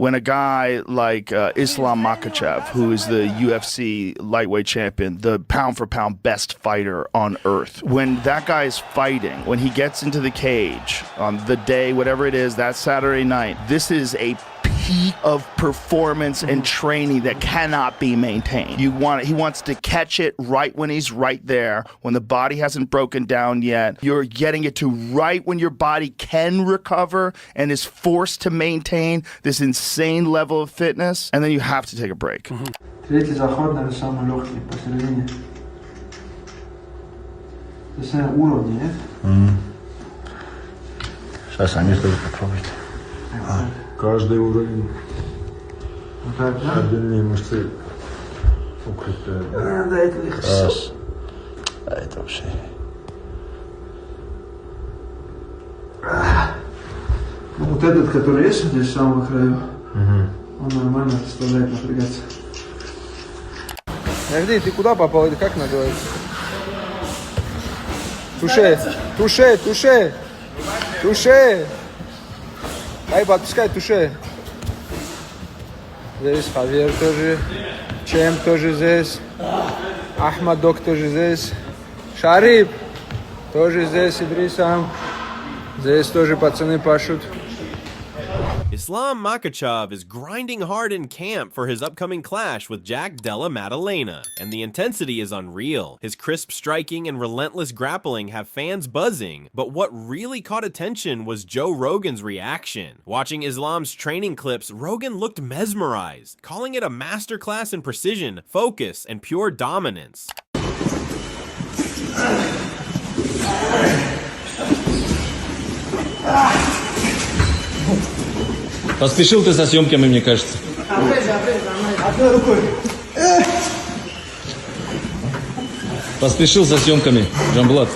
when a guy like Islam Makhachev, who is the UFC lightweight champion, the pound-for-pound best fighter on earth, when that guy is fighting, when he gets into the cage on the day, whatever it is, that Saturday night, this is a peak of performance and training that cannot be maintained. He wants to catch it right when he's right there, when the body hasn't broken down yet. You're getting it to right when your body can recover and is forced to maintain this insane level of fitness, and then you have to take a break. Третий заход, наверное, самый легкий посередине. То есть уровни, нет? Сейчас они тоже попробуют. Каждый уровень отдельные мышцы укрепляют. Да, это легко. Раз. А это вообще. Ну, вот этот, который есть здесь в самом краю, он нормально заставляет напрягаться. Подожди, ты куда попал? Это как называется? Туше! Ай, подпускай, туше. Здесь Хавьер тоже, Чем тоже здесь, Ахмадок тоже здесь, Шарип тоже здесь, Идрисам. Здесь тоже пацаны пашут. Islam Makhachev is grinding hard in camp for his upcoming clash with Jack Della Maddalena, and the intensity is unreal. His crisp striking and relentless grappling have fans buzzing, but what really caught attention was Joe Rogan's reaction. Watching Islam's training clips, Rogan looked mesmerized, calling it a masterclass in precision, focus, and pure dominance. Поспешил ты со съемками, мне кажется. Одной рукой. Поспешил со съемками, Джамблат.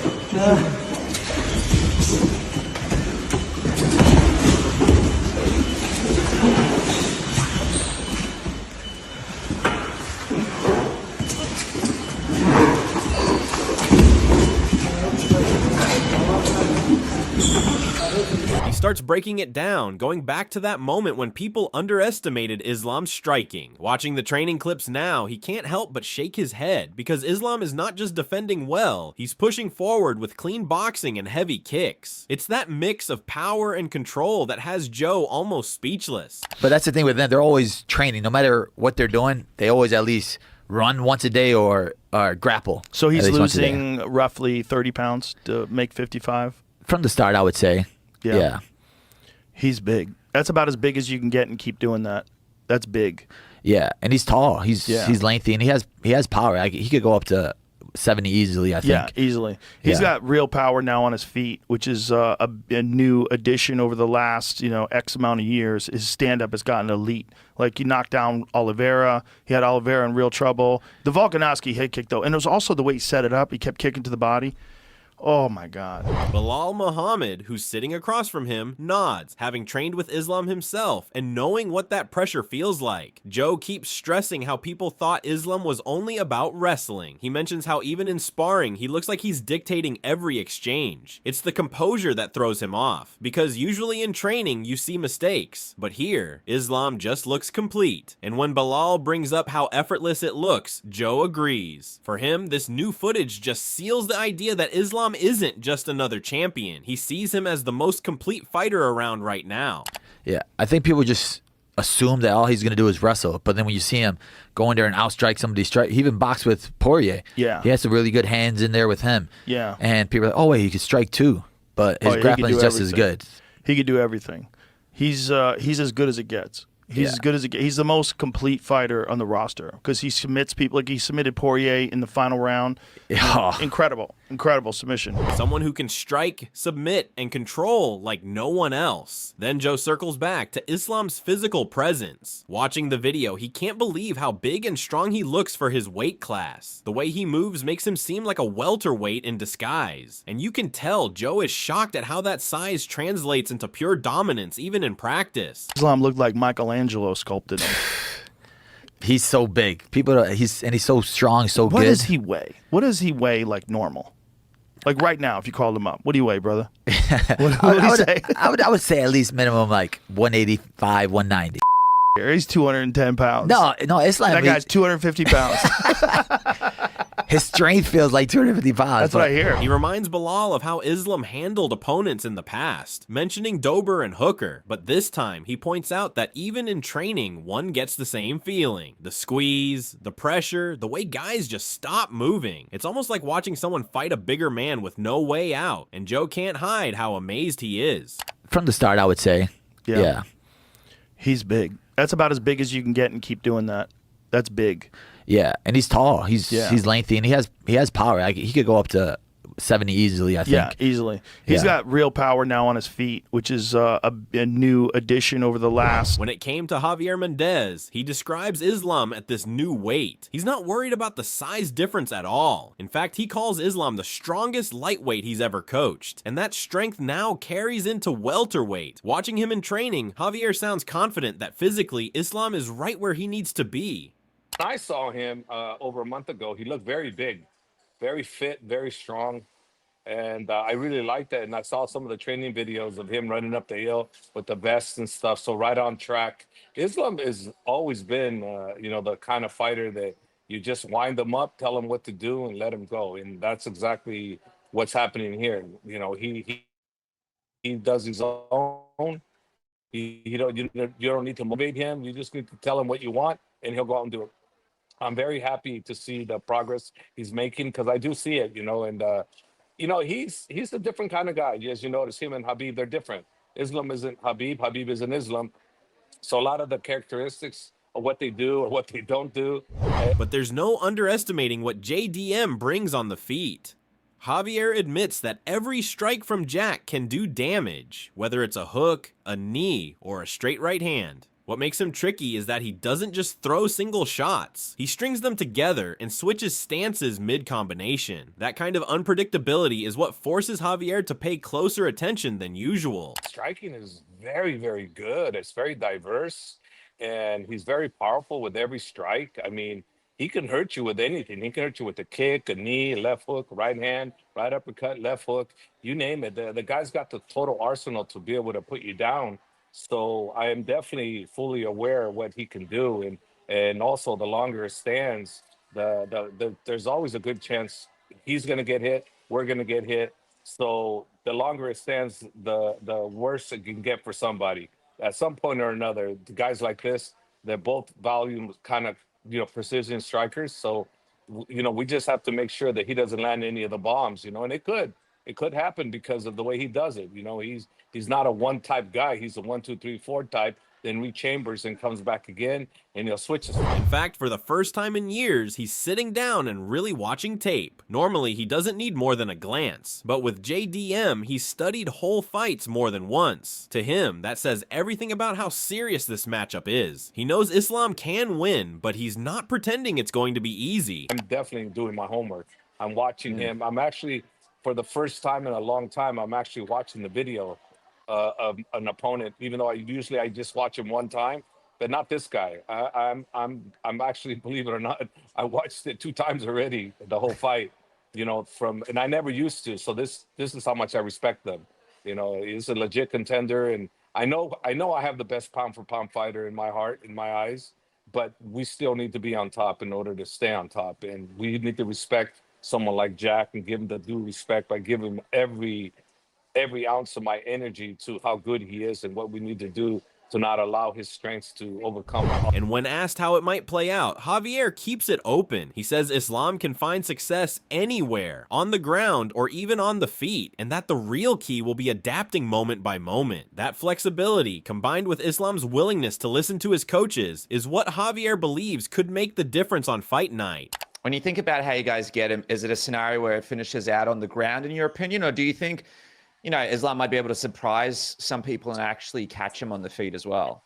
Starts breaking it down, going back to that moment when people underestimated Islam's striking. Watching the training clips now, he can't help but shake his head, because Islam is not just defending well, he's pushing forward with clean boxing and heavy kicks. It's that mix of power and control that has Joe almost speechless. But that's the thing with them, they're always training. No matter what they're doing, they always at least run once a day or grapple. So he's losing roughly 30 pounds to make 55? From the start, I would say. Yeah. He's big. That's about as big as you can get and keep doing that. That's big. Yeah, and he's tall. He's lengthy, and he has power. He could go up to 70 easily, I think. Yeah, easily. He's got real power now on his feet, which is a new addition over the last X amount of years. His stand-up has gotten elite. Like, he knocked down Oliveira. He had Oliveira in real trouble. The Volkanovski head kick, though, and it was also the way he set it up. He kept kicking to the body. Oh my God. Bilal Muhammad, who's sitting across from him, nods, having trained with Islam himself and knowing what that pressure feels like. Joe keeps stressing how people thought Islam was only about wrestling. He mentions how even in sparring, he looks like he's dictating every exchange. It's the composure that throws him off, because usually in training you see mistakes, but here, Islam just looks complete. And when Bilal brings up how effortless it looks, Joe agrees. For him, this new footage just seals the idea that Islam isn't just another champion. He sees him as the most complete fighter around right now. Yeah, I think people just assume that all he's going to do is wrestle. But then when you see him go in there and outstrike somebody, he even boxed with Poirier. Yeah. He has some really good hands in there with him. Yeah. And people are like, oh, wait, he could strike too. But his grappling is just as good. He could do everything. He's as good as it gets. He's as good as it gets. He's the most complete fighter on the roster because he submits people. Like, he submitted Poirier in the final round. Oh. Incredible submission. Someone who can strike, submit, and control like no one else. Then Joe circles back to Islam's physical presence. Watching the video, he can't believe how big and strong he looks for his weight class. The way he moves makes him seem like a welterweight in disguise. And you can tell Joe is shocked at how that size translates into pure dominance even in practice. Islam looked like Michelangelo sculpted him. He's so big. He's so strong, so good. What does he weigh? What does he weigh like normal? Like right now, if you called him up, what do you weigh, brother? What would he say? I would say at least minimum like 185, 190. He's 210 pounds. No, Islam. That guy's 250 pounds. His strength feels like 250 pounds. That's what I hear. He reminds Bilal of how Islam handled opponents in the past, mentioning Dober and Hooker, but this time he points out that even in training, one gets the same feeling. The squeeze, the pressure, the way guys just stop moving. It's almost like watching someone fight a bigger man with no way out, and Joe can't hide how amazed he is. From the start, I would say. Yeah. He's big. That's about as big as you can get and keep doing that. That's big. Yeah, and he's tall. He's lengthy, and he has power. Like, he could go up to 70 easily, I think. Yeah, easily. He's got real power now on his feet, which is a new addition over the last. When it came to Javier Mendez, he describes Islam at this new weight. He's not worried about the size difference at all. In fact, he calls Islam the strongest lightweight he's ever coached, and that strength now carries into welterweight. Watching him in training, Javier sounds confident that physically, Islam is right where he needs to be. I saw him over a month ago. He looked very big, very fit, very strong. And I really liked that. And I saw some of the training videos of him running up the hill with the vest and stuff. So right on track. Islam has always been, the kind of fighter that you just wind them up, tell them what to do, and let them go. And that's exactly what's happening here. You know, he does his own. You don't need to motivate him. You just need to tell him what you want, and he'll go out and do it. I'm very happy to see the progress he's making, because I do see it, and he's a different kind of guy. As you notice, him and Khabib, they're different. Islam isn't Khabib, Khabib isn't Islam. So a lot of the characteristics of what they do or what they don't do. But there's no underestimating what JDM brings on the feet. Javier admits that every strike from Jack can do damage, whether it's a hook, a knee, or a straight right hand. What makes him tricky is that he doesn't just throw single shots. He strings them together and switches stances mid-combination. That kind of unpredictability is what forces Javier to pay closer attention than usual. Striking is very, very good. It's very diverse, and he's very powerful with every strike. I mean, he can hurt you with anything. He can hurt you with a kick, a knee, left hook, right hand, right uppercut, left hook, you name it. The guy's got the total arsenal to be able to put you down. So I am definitely fully aware of what he can do, and also the longer it stands, there's always a good chance he's going to get hit, we're going to get hit. So the longer it stands, the worse it can get for somebody. At some point or another, the guys like this, they're both volume kind of precision strikers. So we just have to make sure that he doesn't land any of the bombs. And it could happen because of the way he does it. He's not a one type guy. He's a 1, 2, 3, 4 type. Then rechambers and comes back again, and he'll switch us. In fact, for the first time in years, he's sitting down and really watching tape. Normally, he doesn't need more than a glance. But with JDM, he's studied whole fights more than once. To him, that says everything about how serious this matchup is. He knows Islam can win, but he's not pretending it's going to be easy. I'm definitely doing my homework. I'm watching him. I'm actually, for the first time in a long time, I'm actually watching the video of an opponent, even though I just watch him one time, but not this guy. I'm actually, believe it or not, I watched it 2 times already, the whole fight, and I never used to. So this is how much I respect them. He's a legit contender, and I know I have the best pound for pound fighter in my heart, in my eyes, but we still need to be on top in order to stay on top, and we need to respect someone like Jack and give him the due respect by giving him every ounce of my energy to how good he is and what we need to do to not allow his strengths to overcome. And when asked how it might play out, Javier keeps it open. He says Islam can find success anywhere, on the ground or even on the feet, and that the real key will be adapting moment by moment. That flexibility, combined with Islam's willingness to listen to his coaches, is what Javier believes could make the difference on fight night. When you think about how you guys get him, is it a scenario where it finishes out on the ground in your opinion, or do you think Islam might be able to surprise some people and actually catch him on the feet as well?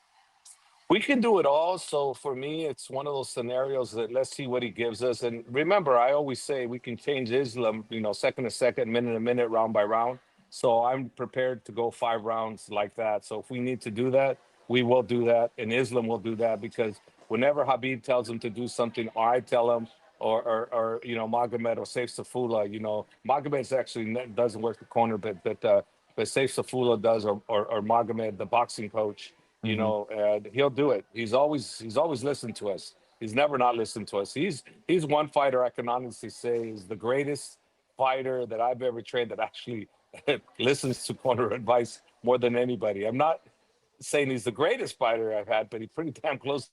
We can do it all. So for me, it's one of those scenarios that let's see what he gives us. And remember, I always say we can change Islam, second to second, minute to minute, round by round. So I'm prepared to go 5 rounds like that. So if we need to do that, we will do that. And Islam will do that, because whenever Khabib tells him to do something, or I tell him, or Magomed or Saif Safula, Magomed actually doesn't work the corner, but Saif Safula does, or Magomed, the boxing coach. you know, and he'll do it. He's always listened to us. He's never not listened to us. He's one fighter I can honestly say is the greatest fighter that I've ever trained that actually listens to corner advice more than anybody. I'm not saying he's the greatest fighter I've had, but he's pretty damn close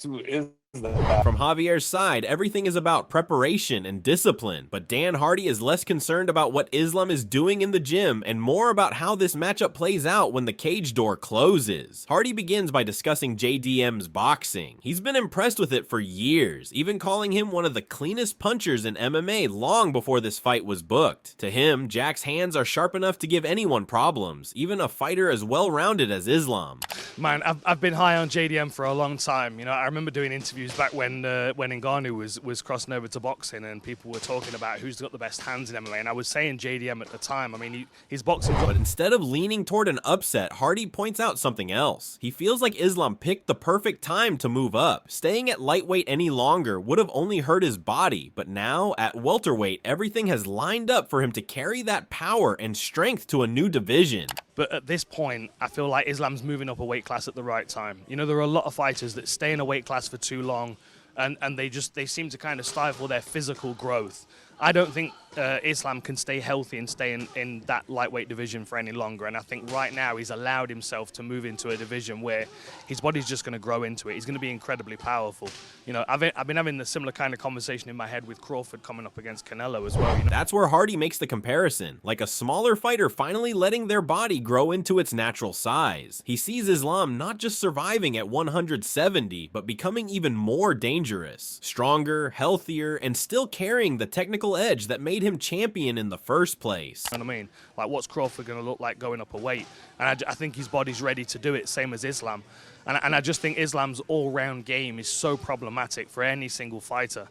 to is that. From Javier's side, everything is about preparation and discipline, but Dan Hardy is less concerned about what Islam is doing in the gym and more about how this matchup plays out when the cage door closes. Hardy begins by discussing JDM's boxing. He's been impressed with it for years, even calling him one of the cleanest punchers in MMA long before this fight was booked. To him, Jack's hands are sharp enough to give anyone problems, even a fighter as well-rounded as Islam. Man, I've been high on JDM for a long time. You know, I remember doing interviews back when Ngannou was crossing over to boxing, and people were talking about who's got the best hands in MMA, and I was saying JDM at the time. I mean, his boxing. But instead of leaning toward an upset, Hardy points out something else. He feels like Islam picked the perfect time to move up. Staying at lightweight any longer would have only hurt his body, but now at welterweight, everything has lined up for him to carry that power and strength to a new division. But at this point, I feel like Islam's moving up a weight class at the right time. You know, there are a lot of fighters that stay in a weight class for too long, and they seem to kind of stifle their physical growth. I don't think Islam can stay healthy and stay in that lightweight division for any longer. And I think right now he's allowed himself to move into a division where his body's just going to grow into it. He's going to be incredibly powerful. You know, I've been having a similar kind of conversation in my head with Crawford coming up against Canelo as well. You know? That's where Hardy makes the comparison, like a smaller fighter finally letting their body grow into its natural size. He sees Islam not just surviving at 170, but becoming even more dangerous, stronger, healthier, and still carrying the technical edge that made him champion in the first place. You know what I mean? Like, what's Crawford going to look like going up a weight? And I think his body's ready to do it, same as Islam. And I just think Islam's all-round game is so problematic for any single fighter.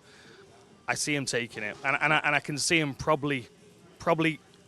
I see him taking it. And I can see him probably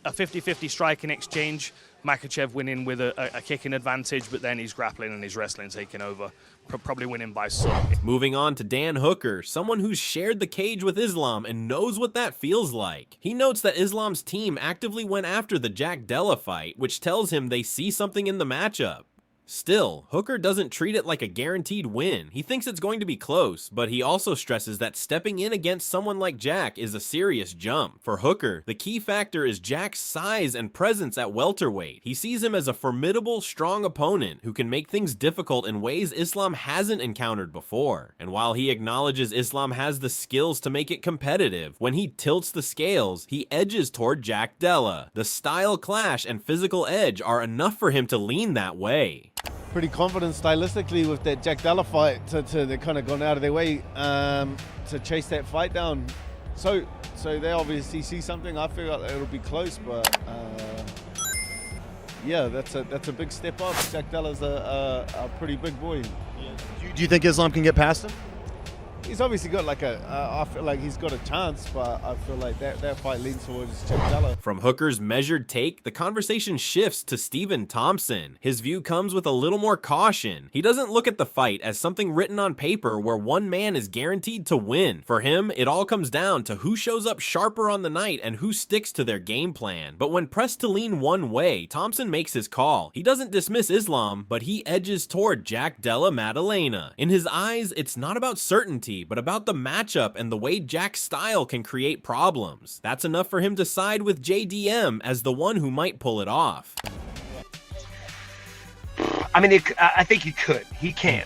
a 50-50 striking exchange, Makhachev winning with a kicking advantage, but then he's grappling and his wrestling taking over, probably winning by sub. Moving on to Dan Hooker, someone who's shared the cage with Islam and knows what that feels like. He notes that Islam's team actively went after the Jack Della fight, which tells him they see something in the matchup. Still, Hooker doesn't treat it like a guaranteed win. He thinks it's going to be close, but he also stresses that stepping in against someone like Jack is a serious jump. For Hooker, the key factor is Jack's size and presence at welterweight. He sees him as a formidable, strong opponent who can make things difficult in ways Islam hasn't encountered before. And while he acknowledges Islam has the skills to make it competitive, when he tilts the scales, he edges toward Jack Della. The style clash and physical edge are enough for him to lean that way. Pretty confident stylistically with that Jack Della fight to they kind of gone out of their way to chase that fight down. So they obviously see something. I feel like it'll be close, but yeah, that's a big step up. Jack Della's a pretty big boy. Do you think Islam can get past him? He's obviously got I feel like he's got a chance, but I feel like that fight leans towards Jack Della. From Hooker's measured take, the conversation shifts to Stephen Thompson. His view comes with a little more caution. He doesn't look at the fight as something written on paper where one man is guaranteed to win. For him, it all comes down to who shows up sharper on the night and who sticks to their game plan. But when pressed to lean one way, Thompson makes his call. He doesn't dismiss Islam, but he edges toward Jack Della Maddalena. In his eyes, it's not about certainty, but about the matchup and the way Jack's style can create problems. That's enough for him to side with JDM as the one who might pull it off. I mean, I think he could. He can.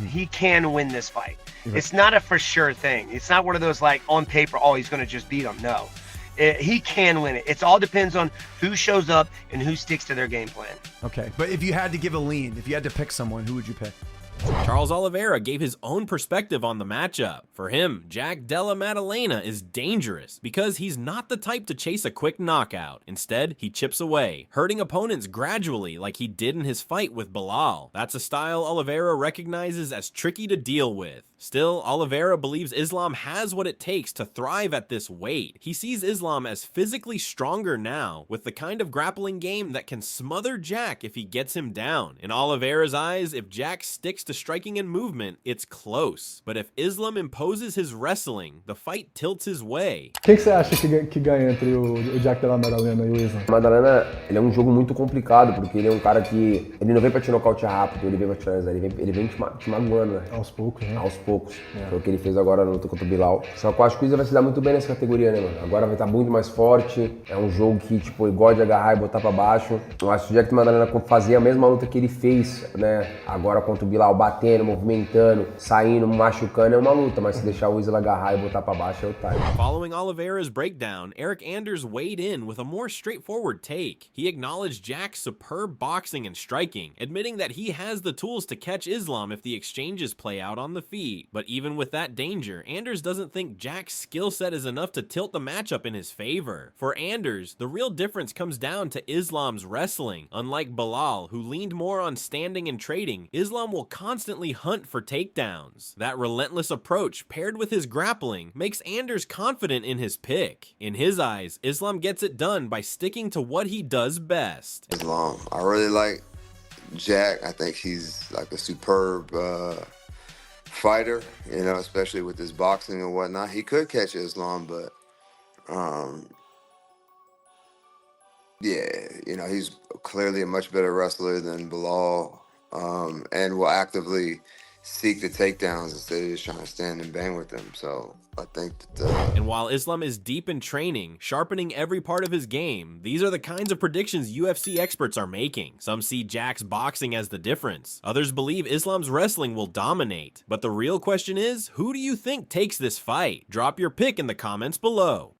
He can win this fight. It's not a for sure thing. It's not one of those like on paper, oh, he's going to just beat him. No. He can win it. It all depends on who shows up and who sticks to their game plan. Okay, but if you had to give a lean, if you had to pick someone, who would you pick? Charles Oliveira gave his own perspective on the matchup. For him, Jack Della Maddalena is dangerous because he's not the type to chase a quick knockout. Instead, he chips away, hurting opponents gradually like he did in his fight with Bilal. That's a style Oliveira recognizes as tricky to deal with. Still, Oliveira believes Islam has what it takes to thrive at this weight. He sees Islam as physically stronger now, with the kind of grappling game that can smother Jack if he gets him down. In Oliveira's eyes, if Jack sticks to strike striking and movement, it's close. But if Islam imposes his wrestling, the fight tilts his way. Quem que você acha que ganha entre o Jack Della Maddalena e o Islam? Madalena, ele é um jogo muito complicado, porque ele é um cara que ele não vem pra te nocautear rápido, ele vem pra te finalizar, ele vem te magoando, né? Aos poucos, né? Aos poucos. Foi o que ele fez agora na luta contra o Bilal. Só que eu acho que o Islam vai se dar muito bem nessa categoria, né, mano? Agora vai estar muito mais forte, é um jogo que, tipo, ele gosta de agarrar e botar pra baixo. Eu acho que o Jack Madalena fazia a mesma luta que ele fez, né? Agora contra o Bilal, batendo, movimentando, saindo, machucando, é uma luta, mas se deixar o Islam agarrar e botar pra baixo, é o time. Following Oliveira's breakdown, Eric Anders weighed in with a more straightforward take. He acknowledged Jack's superb boxing and striking, admitting that he has the tools to catch Islam if the exchanges play out on the feet. But even with that danger, Anders doesn't think Jack's skill set is enough to tilt the matchup in his favor. For Anders, the real difference comes down to Islam's wrestling. Unlike Bilal, who leaned more on standing and trading, Islam will constantly hunt for takedowns. That relentless approach, paired with his grappling, makes Anders confident in his pick. In his eyes, Islam gets it done by sticking to what he does best. Islam. I really like Jack. I think he's like a superb fighter, you know, especially with his boxing and whatnot. He could catch Islam, but yeah, you know, he's clearly a much better wrestler than Bilal, and will actively seek the takedowns instead of just trying to stand and bang with them. So I think that and while Islam is deep in training, sharpening every part of his game, these are the kinds of predictions UFC experts are making. Some see Jack's boxing as the difference. Others believe Islam's wrestling will dominate. But the real question is, who do you think takes this fight? Drop your pick in the comments below.